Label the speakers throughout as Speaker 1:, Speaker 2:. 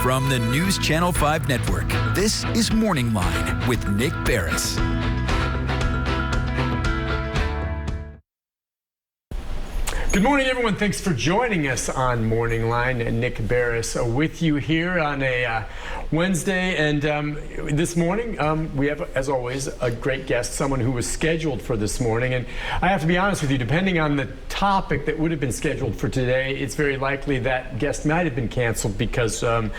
Speaker 1: From the News Channel 5 Network, this is Morning Line with Nick Barris.
Speaker 2: Good morning, everyone. Thanks for joining us on Morning Line. Nick Barris with you here on a Wednesday. And this morning, we have, as always, a great guest, someone who was scheduled for this morning. And I have to be honest with you, depending on the topic that would have been scheduled for today, it's very likely that guest might have been canceled because of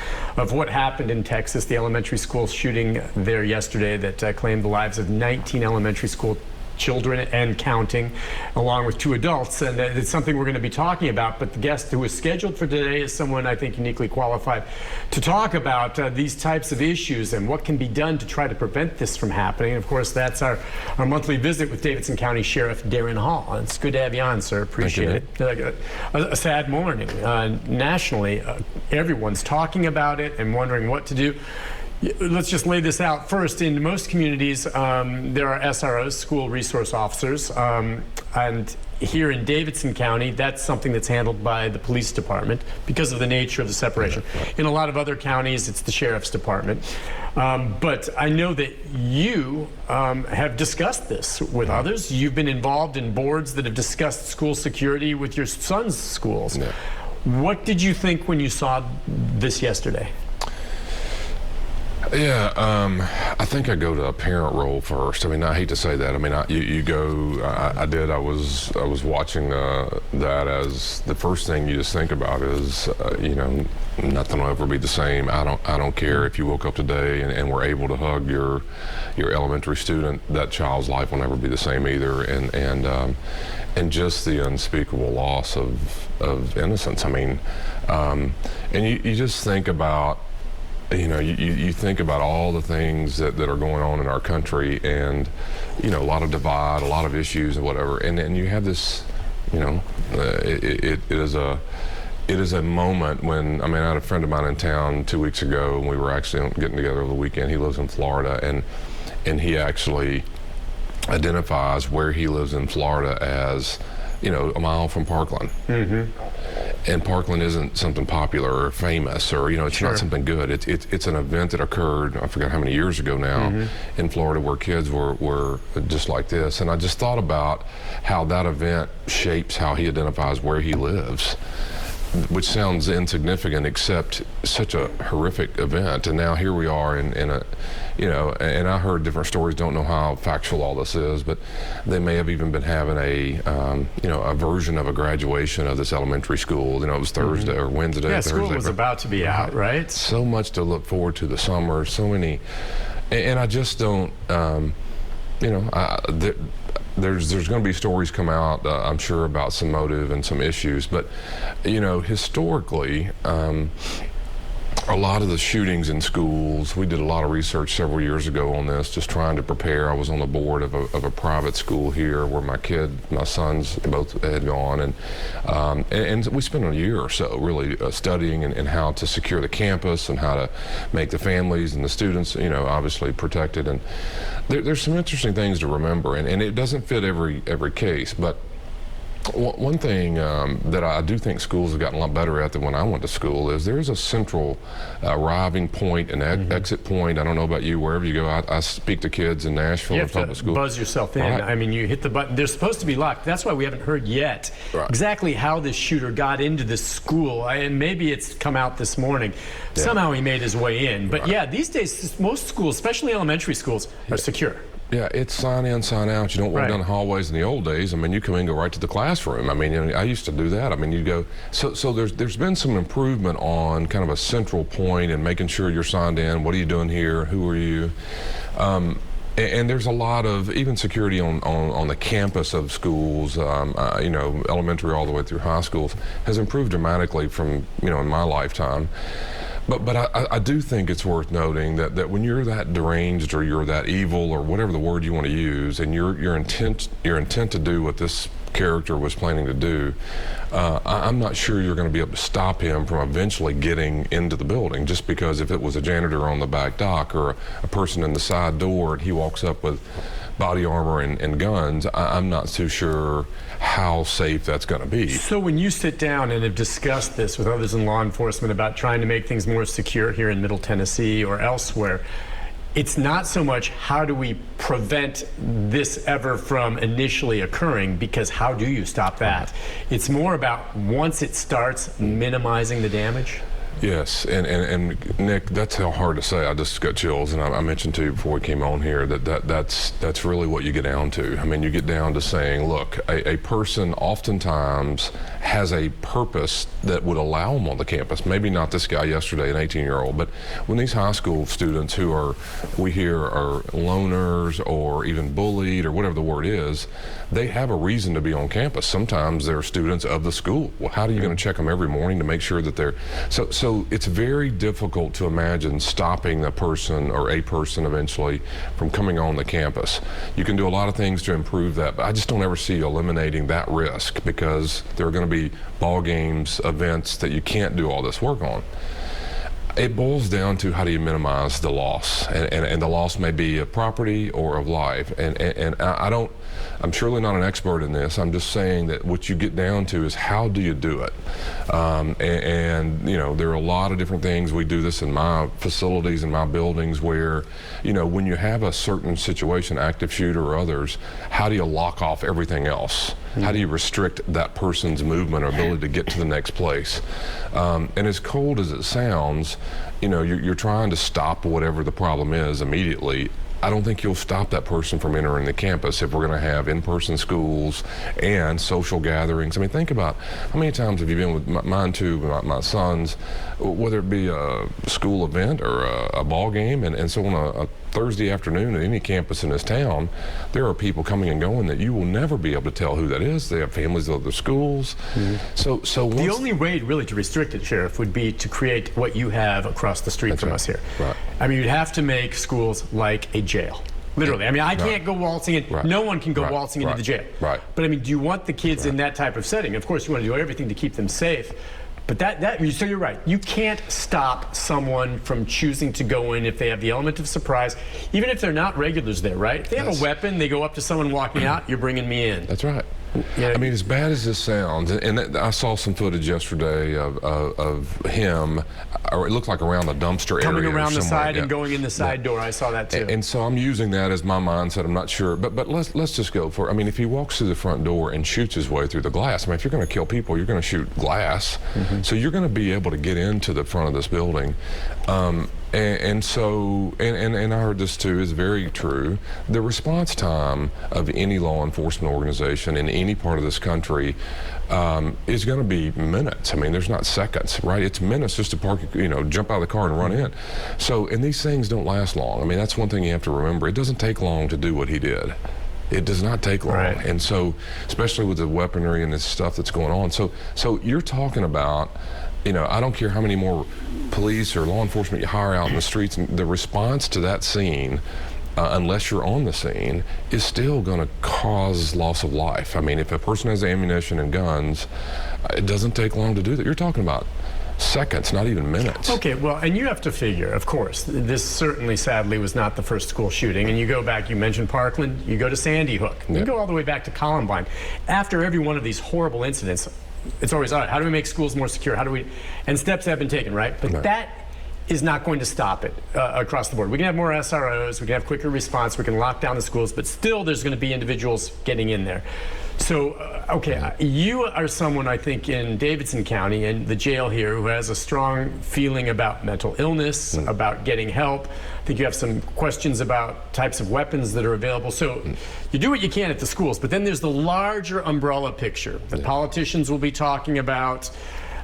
Speaker 2: what happened in Texas, the elementary school shooting there yesterday that claimed the lives of 19 elementary school children and counting, along with 2 adults, and it's something we're going to be talking about. But the guest who is scheduled for today is someone I think uniquely qualified to talk about these types of issues and what can be done to try to prevent this from happening. And of course, that's our monthly visit with Davidson County Sheriff Daron Hall. It's good to have you on, sir. Appreciate it. A sad morning nationally. Everyone's talking about it and wondering what to do. Let's just lay this out. First, in most communities, there are SROs, school resource officers, and here in Davidson County, that's something that's handled by the police department because of the nature of the separation. In a lot of other counties, it's the sheriff's department. But I know that you have discussed this with others. You've been involved in boards that have discussed school security with your son's schools. Yeah. What did you think when you saw this yesterday?
Speaker 3: Yeah, I think I go to a parent role first. I mean, I hate to say that. I mean, you go. I did. I was watching that as the first thing you just think about is, nothing will ever be the same. I don't care if you woke up today and were able to hug your elementary student. That child's life will never be the same either. And just the unspeakable loss of innocence. I mean, and you just think about. You think about all the things that are going on in our country, and a lot of divide, a lot of issues and whatever, and you have this, it is a moment when, I had a friend of mine in town 2 weeks ago, and we were actually getting together over the weekend. He lives in Florida, and he actually identifies where he lives in Florida as, a mile from Parkland. Mm-hmm. And Parkland isn't something popular or famous, or it's not something good. It's an event that occurred, I forgot how many years ago now, in Florida, where kids were just like this. And I just thought about how that event shapes how he identifies where he lives, which sounds insignificant, except such a horrific event. And now here we are in a, and I heard different stories, don't know how factual all this is, but they may have even been having a version of a graduation of this elementary school. It was Thursday or Wednesday.
Speaker 2: Yeah,
Speaker 3: Thursday,
Speaker 2: school was about to be out, right?
Speaker 3: So much to look forward to the summer, so many, and I just don't, there's going to be stories come out, I'm sure, about some motive and some issues, but historically, a lot of the shootings in schools, we did a lot of research several years ago on this, just trying to prepare. I was on the board of a private school here where my sons both had gone, and we spent a year or so really studying and how to secure the campus and how to make the families and the students, obviously protected. And there's some interesting things to remember, and it doesn't fit every case, but one thing that I do think schools have gotten a lot better at than when I went to school is there's a central arriving point and exit point. I don't know about you, wherever you go. I speak to kids in Nashville and public school.
Speaker 2: Buzz yourself in. Right. You hit the button. They're supposed to be locked. That's why we haven't heard yet exactly how this shooter got into this school. And maybe it's come out this morning. Yeah. Somehow he made his way in. But yeah, these days most schools, especially elementary schools, are secure.
Speaker 3: Yeah, it's sign in, sign out. You don't walk down the hallways in the old days. You come in and go right to the classroom. I used to do that. You go, so there's been some improvement on kind of a central point and making sure you're signed in. What are you doing here? Who are you? And there's a lot of even security on the campus of schools, elementary all the way through high schools, has improved dramatically from, in my lifetime. But I do think it's worth noting that when you're that deranged or you're that evil or whatever the word you want to use, and your intent to do what this character was planning to do, I'm not sure you're going to be able to stop him from eventually getting into the building, just because if it was a janitor on the back dock or a person in the side door and he walks up with body armor and guns, I'm not too sure how safe that's going to be.
Speaker 2: So when you sit down and have discussed this with others in law enforcement about trying to make things more secure here in Middle Tennessee or elsewhere, it's not so much how do we prevent this ever from initially occurring, because how do you stop that? It's more about once it starts, minimizing the damage.
Speaker 3: Yes, and Nick, that's how hard to say. I just got chills, and I mentioned to you before we came on here that's really what you get down to. I mean, you get down to saying, look, a person oftentimes has a purpose that would allow them on the campus. Maybe not this guy yesterday, an 18-year-old, but when these high school students who we hear are loners or even bullied or whatever the word is, they have a reason to be on campus. Sometimes they're students of the school. Well, how are you going to check them every morning to make sure that they're so it's very difficult to imagine stopping the person or a person eventually from coming on the campus. You can do a lot of things to improve that, but I just don't ever see eliminating that risk, because there are going to be ball games, events that you can't do all this work on. It boils down to how do you minimize the loss, and the loss may be of property or of life, and I'm surely not an expert in this. I'm just saying that what you get down to is how do you do it, and you know, there are a lot of different things. We do this in my facilities, in my buildings, where, you know, when you have a certain situation, active shooter or others, how do you lock off everything else? How do you restrict that person's movement or ability to get to the next place? And as cold as it sounds, you know, you're trying to stop whatever the problem is immediately. I don't think you'll stop that person from entering the campus if we're going to have in-person schools and social gatherings. I mean, think about how many times have you been with mine too, my sons, whether it be a school event or a ball game, and so on a Thursday afternoon at any campus in this town, there are people coming and going that you will never be able to tell who that is. They have families at other schools. So
Speaker 2: the only way really to restrict it, Sheriff, would be to create what you have across the street from us here.
Speaker 3: Right.
Speaker 2: I mean, you'd have to make schools like a jail. Literally. I mean, I can't go waltzing in.
Speaker 3: Right.
Speaker 2: No one can go waltzing into the jail.
Speaker 3: Right.
Speaker 2: But I mean, do you want the kids in that type of setting? Of course, you want to do everything to keep them safe. But so you're right. You can't stop someone from choosing to go in if they have the element of surprise, even if they're not regulars there, right? If they have a weapon, they go up to someone walking out, you're bringing me in.
Speaker 3: That's right.
Speaker 2: Yeah.
Speaker 3: I mean, as bad as this sounds, and I saw some footage yesterday of him, or it looked like around the dumpster area.
Speaker 2: Coming around the side and going in the side door. I saw that too.
Speaker 3: And so I'm using that as my mindset. I'm not sure, but let's just go for it. I mean, if he walks through the front door and shoots his way through the glass, I mean, if you're going to kill people, you're going to shoot glass. So you're going to be able to get into the front of this building. And so I heard this too, is very true. The response time of any law enforcement organization in any part of this country is going to be minutes. I mean, there's not seconds, right? It's minutes just to park, you know, jump out of the car and run in. So, and these things don't last long. I mean, that's one thing you have to remember. It doesn't take long to do what he did. It does not take long.
Speaker 2: Right.
Speaker 3: And so, especially with the weaponry and this stuff that's going on. So you're talking about, you know, I don't care how many more police or law enforcement you hire out in the streets, and the response to that scene, unless you're on the scene, is still going to cause loss of life. I mean, if a person has ammunition and guns, it doesn't take long to do that. You're talking about seconds, not even minutes.
Speaker 2: Okay, well, and you have to figure, of course, this certainly, sadly, was not the first school shooting. And you go back, you mentioned Parkland, you go to Sandy Hook, you go all the way back to Columbine. After every one of these horrible incidents, it's always, all right, how do we make schools more secure? How do we, and steps have been taken, right? But that is not going to stop it across the board. We can have more SROs, we can have quicker response, we can lock down the schools, but still there's going to be individuals getting in there. So, okay, you are someone, I think, in Davidson County and the jail here who has a strong feeling about mental illness, about getting help. I think you have some questions about types of weapons that are available. So you do what you can at the schools, but then there's the larger umbrella picture that politicians will be talking about.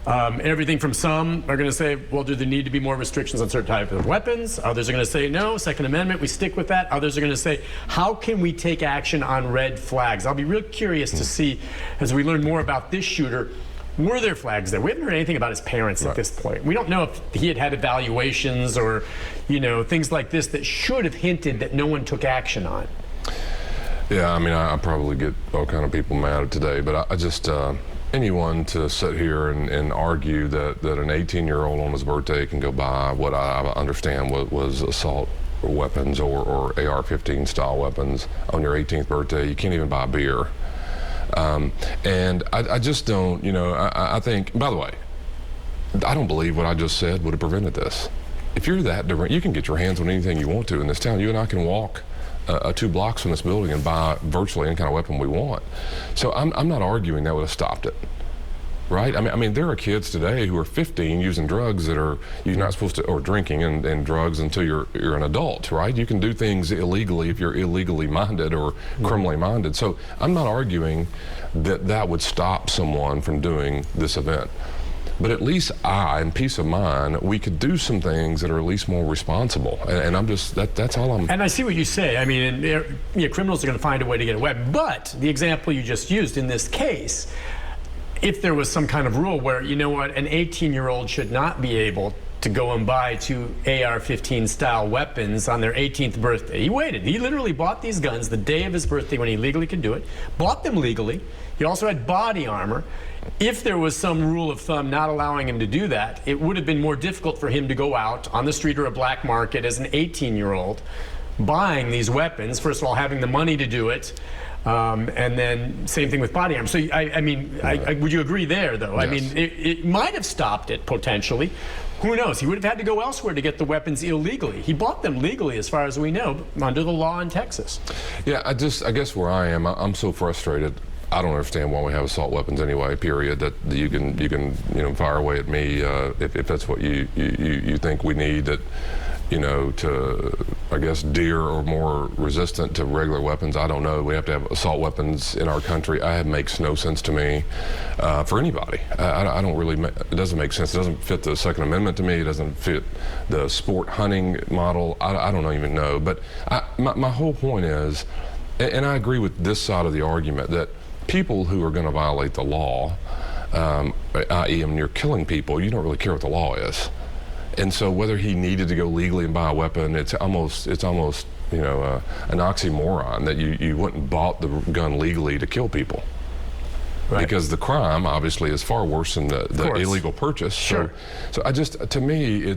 Speaker 2: Everything from some are going to say, well, do there need to be more restrictions on certain types of weapons? Others are going to say, no, Second Amendment, we stick with that. Others are going to say, how can we take action on red flags? I'll be real curious to see, as we learn more about this shooter, were there flags there? We haven't heard anything about his parents at this point. We don't know if he had evaluations or, you know, things like this that should have hinted that no one took action on.
Speaker 3: Yeah, I mean, I probably get all kind of people mad today, but I just... anyone to sit here and argue that an 18-year-old on his birthday can go by what I understand was assault weapons or AR-15 style weapons on your 18th birthday. You can't even buy beer. And I just don't, I think, by the way, I don't believe what I just said would have prevented this. If you're that different, you can get your hands on anything you want to in this town. You and I can walk 2 blocks from this building and buy virtually any kind of weapon we want. So I'm not arguing that would have stopped it, right? I mean, there are kids today who are 15 using drugs that you're not supposed to, or drinking and drugs until you're an adult, right? You can do things illegally if you're illegally minded or criminally minded. So I'm not arguing that would stop someone from doing this event. But at least in peace of mind, we could do some things that are at least more responsible. And I'm just, that's all I'm...
Speaker 2: And I see what you say. I mean, criminals are going to find a way to get away. But the example you just used in this case, if there was some kind of rule where, an 18-year-old should not be able to go and buy 2 AR-15 style weapons on their 18th birthday. He waited. He literally bought these guns the day of his birthday when he legally could do it, bought them legally. He also had body armor. If there was some rule of thumb not allowing him to do that, it would have been more difficult for him to go out on the street or a black market as an 18-year-old buying these weapons. First of all, having the money to do it, and then same thing with body armor. So, would you agree there, though?
Speaker 3: Yes.
Speaker 2: I mean, it might have stopped it potentially. Who knows? He would have had to go elsewhere to get the weapons illegally. He bought them legally, as far as we know, under the law in Texas.
Speaker 3: Yeah, I guess where I am, I'm so frustrated. I don't understand why we have assault weapons anyway, period, that you can fire away at me if that's what you think we need, that, to, I guess, dear or more resistant to regular weapons. I don't know. We have to have assault weapons in our country. It makes no sense to me for anybody. I don't really, it doesn't make sense. It doesn't fit the Second Amendment to me. It doesn't fit the sport hunting model. I don't even know. But my whole point is, and I agree with this side of the argument, that people who are going to violate the law, i.e. when you're killing people, you don't really care what the law is. And so whether he needed to go legally and buy a weapon, it's almost an oxymoron that you wouldn't have bought the gun legally to kill people. Right. Because the crime obviously is far worse than the illegal purchase.
Speaker 2: Sure.
Speaker 3: So to me,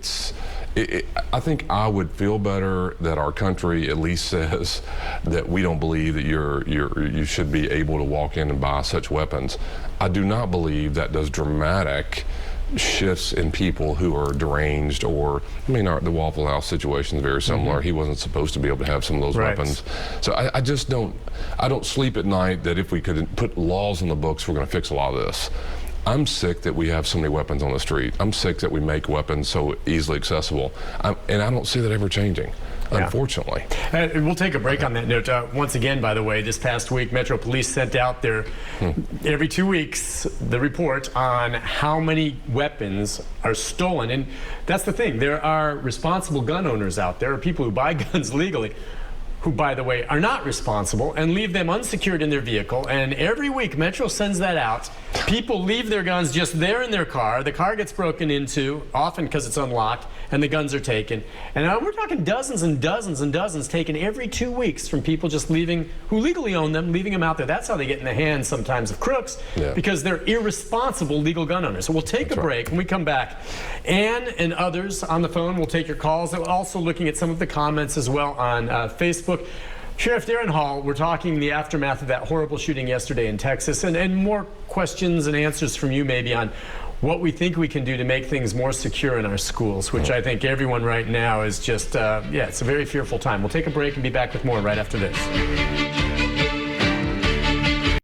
Speaker 3: I think I would feel better that our country at least says that we don't believe that you should be able to walk in and buy such weapons. I do not believe that does dramatic shifts in people who are deranged, or the Waffle House situation is very similar. He wasn't supposed to be able to have some of those weapons. So I just don't sleep at night that if we could put laws in the books, we're going to fix a lot of this. I'm sick that we have so many weapons on the street. I'm sick that we make weapons so easily accessible. And I don't see that ever changing, unfortunately.
Speaker 2: We'll take a break on that note. Once again, by the way, this past week, Metro Police sent out their, every 2 weeks, the report on how many weapons are stolen. And that's the thing. There are responsible gun owners out there, or people who buy guns legally, who, by the way, are not responsible and leave them unsecured in their vehicle. And every week, Metro sends that out. People leave their guns just there in their car. The car gets broken into, often because it's unlocked, and the guns are taken. And we're talking dozens and dozens and dozens taken every 2 weeks from people just leaving, who legally own them, leaving them out there. That's how they get in the hands sometimes of crooks, because they're irresponsible legal gun owners. So we'll take a break. When we come back, Ann and others on the phone will take your calls. We're also looking at some of the comments as well on Facebook. Sheriff Daron Hall, we're talking the aftermath of that horrible shooting yesterday in Texas, and more questions and answers from you maybe on what we think we can do to make things more secure in our schools, which I think everyone right now is just, it's a very fearful time. We'll take a break and be back with more right after this.